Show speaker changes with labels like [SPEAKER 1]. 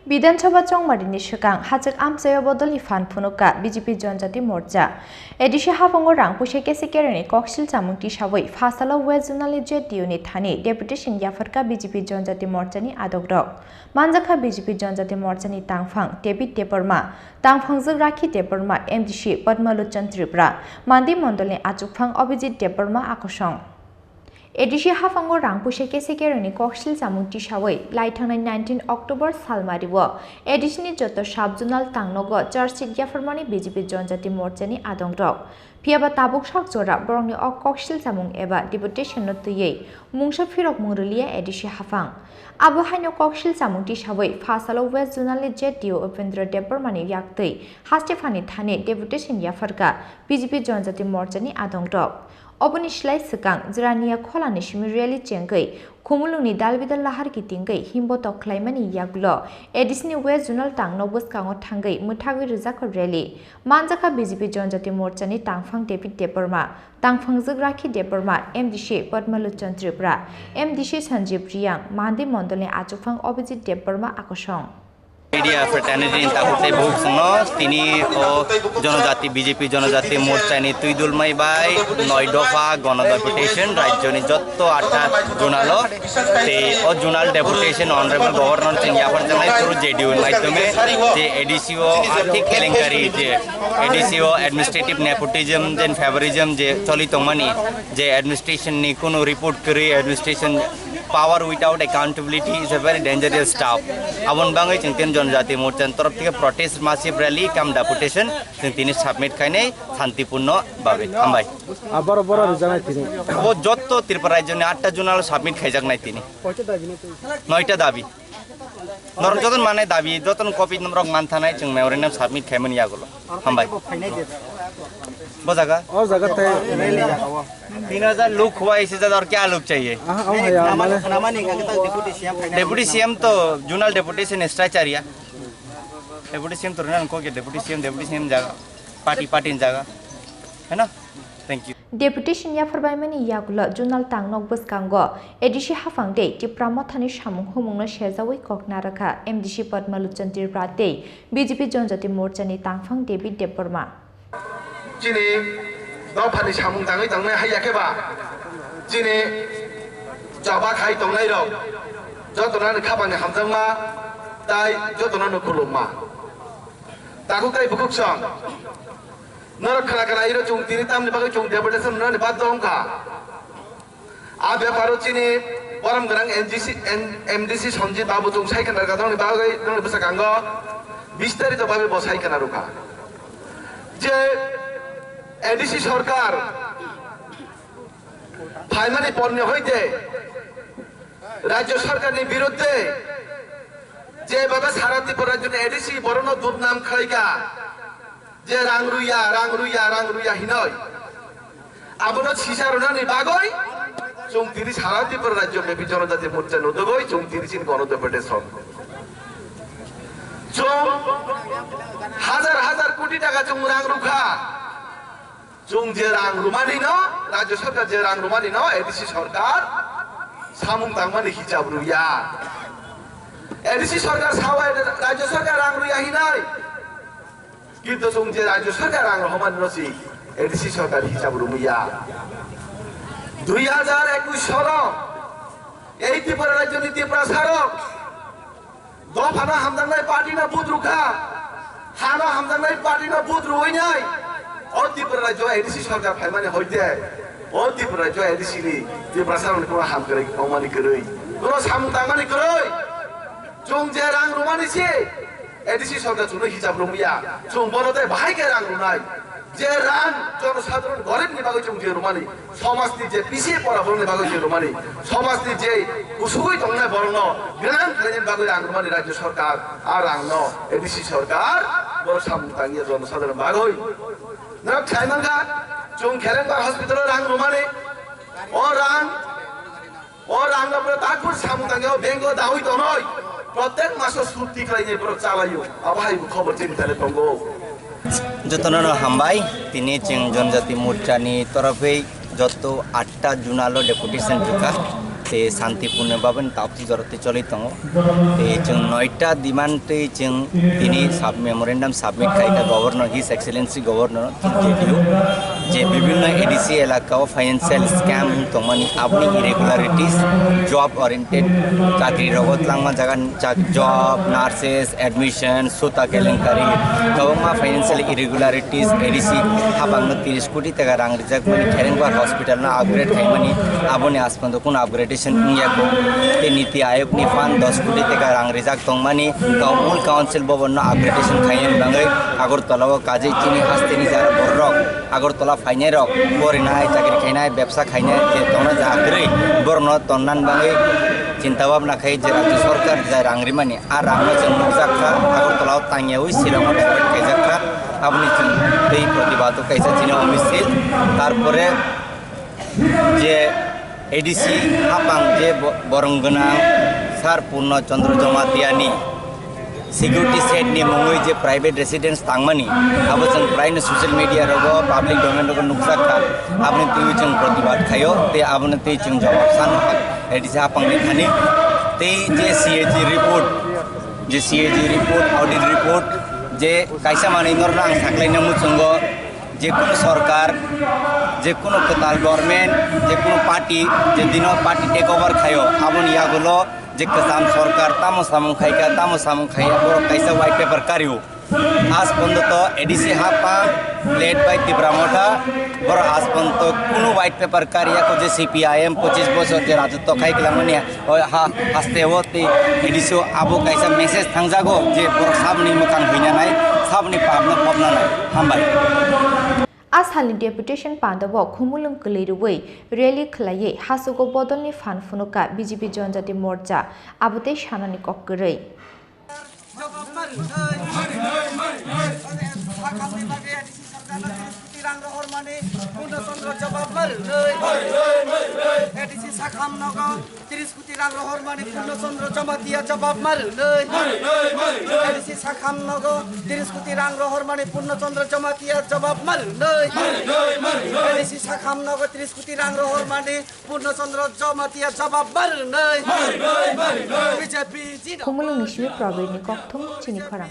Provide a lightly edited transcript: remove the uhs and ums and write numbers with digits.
[SPEAKER 1] বিধানসভা চংমারিনি সিগাং হাজক আমচায় বদলি fun ফুনুকা BJP জনজাতি মোর্চা এডিসি হাফঙ্গ রাং পুষে কেসি কেরেনি কক্সিল চামুংটি সাবই ফাসালা ওয়েস্ট জোনালি জেডিউনি থানি ডেপুটেশন ইয়াফারকা বিজেপি জনজাতি মোর্চানি আদগ্রক মানজাখা বিজেপি জনজাতি মোর্চানি তাংফাং টেবি টেপরমা তাংফাংজক রাখি টেপরমা এমডিসি পদ্মালোচন ত্রিপুরা মান্দি মন্ডলনি আচুকফাং অভিজিৎ টেপরমা আকর্ষণ এডিসি হাফাঙ্গ রাংপুসে কেসি কেরনি কক্সিল চামুংটি সাবই লাইথাंनाय 19 অক্টোবর সালমারিব এডিসিনি যত সাবজোনাল তাংনগ চার্জশিট ইয়াফারমানি বিজেপি জনজাতি মোর্চানি আদংরক পিয়াবা তাবুক সাক জরা বরংনি অ কক্সিল চামুং এবা ডেপুটেশন তুইयै মুংসা ফিরক মুরলিয়া এডিসি হাফাং আবহাইনো কক্সিল চামুংটি সাবই ফাসালো ওয়েস্ট জোনালি জেডিও উপেন্দ্র দেববর্মানি ইয়াক্তৈ হাস্টেফানি থানে ডেপুটেশন ইয়াফারকা বিজেপি জনজাতি মোর্চানি আদংরক অবনি সিলাই সিগাং জরানিয়া খলানি সিমি রেলি চেংগৈ খুমুলুংনি দালবিদাল লাহার কিতিंगै हिम्ब तख्लाइमानि यागलो एडिसनि वेस्ट जोनाल तांनो बसकांगो थांगै मुथागै रिजाखर रेली मानजाखा बीजेपी जनजाति मोर्चानि तांफां डेभिड देबबर्मा तांफांजोग राखि देबबर्मा एमडिसि पद्मालोचन त्रिपुरा एमडिसि सञ्जीव रियां मान्दी मण्डलनि आचुफां अभिजित देबबर्मा आकर्षण
[SPEAKER 2] मीडिया फ्रेटर्निटी ताहुते बहुत सुनो तिनी ओ जनजाति बीजेपी जनजाति मोर्चानि तुइदुलमाई बाय 9 दफा गण डेपुटेशन राज्यनि जत्तो 8 जोनालो ते ओ जोनाल डेपुटेशन ऑनरेबल गवर्नर सिंह याफर जनाय थ्रू जेडीयू माध्यमे जे एडीसीओ आर्थिक केलेंकारि जे एडीसीओ एडमिनिस्ट्रेटिव नेपोटिज्म देन फेवरिज्म जे चलितमानि जे एडमिनिस्ट्रेशन नि कोनो रिपोर्ट करि administration power without accountability is a very dangerous stuff अबन बांगै चिंतेन जनजाति मोर्चा तरफ থেকে protest massive rally cum deputation তিনি সাবমিট খাইনে শান্তিপূর্ণ ভাবে হামবাই
[SPEAKER 3] আবার বড় জানাই তিনি
[SPEAKER 2] ও যত ত্রিপুরা রাজ্যে 8টা জোনাল সাবমিট খাইজাক নাই তিনি 9টা দাবি নরম যতন মানে দাবি যতন কপি নম্বর মানথানাই जों মেমোরেন্ডাম সাবমিট খাইমন ইয়াগুলো হামবাই बजागा
[SPEAKER 3] और जगह पे
[SPEAKER 2] 3000 लोग हुआ इसी ज्यादा और क्या लोग चाहिए डेप्यूटी सीएम तो जोनल डेपुटेशन स्ट्रक्चरिया डेप्यूटी सीएम तो रहना को के डेप्यूटी सीएम जागा पार्टी जागा है ना थैंक यू
[SPEAKER 1] डेपुटेशन याफरबायमानि यागुलो जोनाल तांनक बसकांगो एडिसि हाफांदे टिप्रामथानि सामुं हुमुंनो शेजावै ककनारखा एमडिसि पद्मालोचन त्रिपुराते बीजेपी जनजाति मोर्चानि तांफां डेभिड देबबर्मा
[SPEAKER 4] जिने दफानि सामुं दाङै दाङै हायाखैबा जिने जाबा खाइ दंनाय र जतनानै खाबानि हामजांमा ताइ जतनानै खुलुममा ताखौ ताइ बुकुसं नरक खला खला इरो जों तिनि तामनि बागै जों डेपुटेशन ननि बाद दंखा आ बेपारो जिने परम गोनां एमडिसि सञ्जीत बाबु जों साइखानार गादंनि बागै ननि बसागांग बिस्तारित भाबे बसाइखानारुखा जे एडिसि सरकार फाइमानि पन्ने हইতে राज्य सरकारनि बिरुद्धे जे बाबा सारा त्रिपुरा राज्यनि एडिसि बरन दुबनाम खाइगा जे रांरुया हिनय आबनो सिसारनानि बागै जों तिरि सारा त्रिपुरा राज्य बेबि जनजाति मोर्चा नदगै जों तिरिसिन गण डेपुटेशन जों हाजार कोटी टाका जों रां रुखा जों जे रां रुमानि न राज्य सरकार जे रां रुमानि न एडिसि सरकार सामुं तांमानि हिसाब रुया एडिसि सरकार सावा राज्य सरकार रां रुया हिनाय किन्तु जों जे राज्य सरकार रां रहमान रसि एडिसि सरकार हिसाब रुमिया 2021 सल এই ত্রিপুরা রাজ্যनि ত্রিপুরা সারক दफाना हामदांनाय पार्टीना बुथ रुखा हाना हामदांनाय पार्टीना बुथ रुइनाय और त्रिपुरा राज्य एडिसि सरकार फाइमानि हइते और त्रिपुरा राज्य एडिसि नि त्रिपुरा सारनि को हाम करे कमानि करै को सामु तांगानि करै जों जे रां रुमानि से एडिसि सरकार जुनो हिसाब रुमिया जों बरदे बाहायके रां रुनाय जे रां जनसाधारण गरीबनि बागै जों जे रुमानि समाजनि जे पिछे परा बरनि बागै जे रुमानि समाजनि जे उसुगै दंनाय बरन गोनां खालायनि बागै रां रुमानि राज्य सरकार आ रां न एडिसि सरकार बर सामुंतांगिया जनसाधारण बागै न खाइमांगा जों खेलेंबार हस्पिटाल रां रुमानि ओ रां न ताकपुर सामुंतांगिया बेंगो दावै दनय प्रत्येक मासो सुत्ति खालायनि बर चालायो आबाहाय खबर चिन्ताले दंगो
[SPEAKER 2] যতন হামবাই তিনি চিং জনজাতি মোর্চানি তরফে যত 8টা জোনাল ডেপুটেশন ঢুকা जे शान्तिपूर्णभावे दाबि जरते चलि दङ जों 9टा डिमान्ड जों दिनै मेमोरेन्डाम साबमिट खालामो गभर्नर हिज एक्सेलेन्सि गभर्नर जेडिउ जे विभिन्न एडिसी एलाकायाव फाइनेन्शियल स्कैम दंमानि आबुनि इरेगुलारिटीज जब ओरिएंटेड चाकरि रगत लांमा जागा जब नार्सेस एडमिशन सुता केलेंकारि गोबां फाइनेन्शियल इरेगुलारिटीज एडिसी हाबांनो 30 कोटी टाका रां रिजार्व मानि खेरेंबार हॉस्पिटल ना अपग्रेड खालामनि आबुनि आसपन्द कुन अपग्रेडेशन इंयाको ते नीति आयोग नि फंड 10 कोटी टाका रां रिजार्व दंमानि मूल काउन्सिल भवन ना अपग्रेडेशन खायन बाङै आगरतलाव काजै चिनि हास्तेनि जार बररक आगरतला फाइनाय रक बरिनाय चाकरि खायनाय व्यवसा खायनाय जे दंना जाग्रै बरनो तन्नान बाङै चिंता भावना खाई जे राज्य सरकार जाय रांरिमानि आ रांनो जों नुजाखा आगरतलाव तांयाव शिलंआव डाइरेक्ट खायजाखा आबुनि जों दै प्रतिबाद खायसा चिनो मिছিল तारपरे जे एडिसी हापां जे बरंगोना सार पूर्ण चंद्र जमातियानि सिक्यूरिटी सेट नि मुङै जे प्राइवेट रेसिडेंस तांमानि आबो जों प्रायनो सोशल मीडिया रगो पब्लिक डोमेन रगो नुजाखा आबुनि दै जों प्रतिबाद खायो ते आबुनि दै जों जवाब सान एडिसी हापांनि खानि ते जे सीएजी रिपोर्ट ऑडिट रिपोर्ट जे कायसा माने नरना आं साख्लायनो मुचुंगो जे कोनो सरकार जे कोनो कताल गवर्नमेंट जे कोनो पार्टी जे दिनो पार्टी टेक ओवर खायो आबुनि यागुलो जे कसाम सरकार तामो सामु खाया बर कैसा व्हाइट पेपर कार्यो आज बंद तो एडीसी हापा लेड बाय तिब्रामोटा बर आज बंद तो कुनो व्हाइट पेपर कार्या को जे सीपीआईएम 25 बছর जे राजत्व खाई गलामनि हा हास्ते होते एडीसी आबो कैसा मेसेज थांजागो जे बर साबनि मकान होइना नाय साबनि पाबना पबना नाय हामबाय
[SPEAKER 1] आसामनि डेपुटेशन पान्दबो खुमुलुं गोलैरुबै रेली खलायै हासुगो बदलनि फानफुनुका बीजेपी जनजाति मोर्चा आबुते सानानि कक्करै
[SPEAKER 5] एडीसी साखाम नगो 30 कोटी रां रहर माने पूर्णचंद्र जमातिया जवाब मारो एडीसी साखाम नगो 30 कोटी रां रहर माने पूर्णचंद्र जमातिया जवाब मारो एडीसी साखाम नगो 30 कोटी रां रहर माने पूर्णचंद्र जमातिया जवाब मारो बीजेपी
[SPEAKER 1] खुमुलुं निसिबे प्रबीरनि कक्थुम चिनि खरां